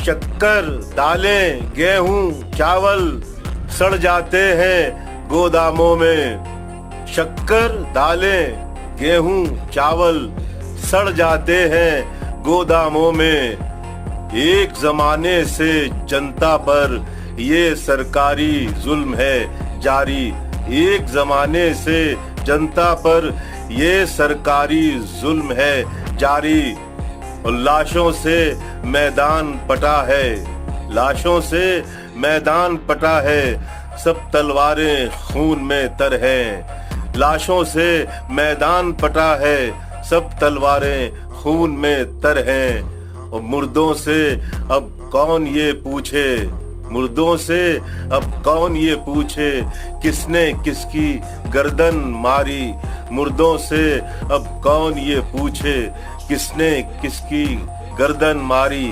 शक्कर, दालें, गेहूं, चावल सड़ जाते हैं गोदामों में। शक्कर, दालें, गेहूं, चावल सड़ जाते हैं गोदामों में। एक जमाने से जनता पर ये सरकारी जुल्म है जारी। एक जमाने से जनता पर ये सरकारी जुल्म है जारी। और लाशों से मैदान पटा है, लाशों से मैदान पटा है, सब तलवारें खून में तर हैं। लाशों से मैदान पटा है, सब तलवारें खून में तर हैं। और मुर्दों से अब कौन ये पूछे, मुर्दों से अब कौन ये पूछे, किसने किसकी गर्दन मारी। मुर्दों से अब कौन ये पूछे, किसने किसकी गर्दन मारी।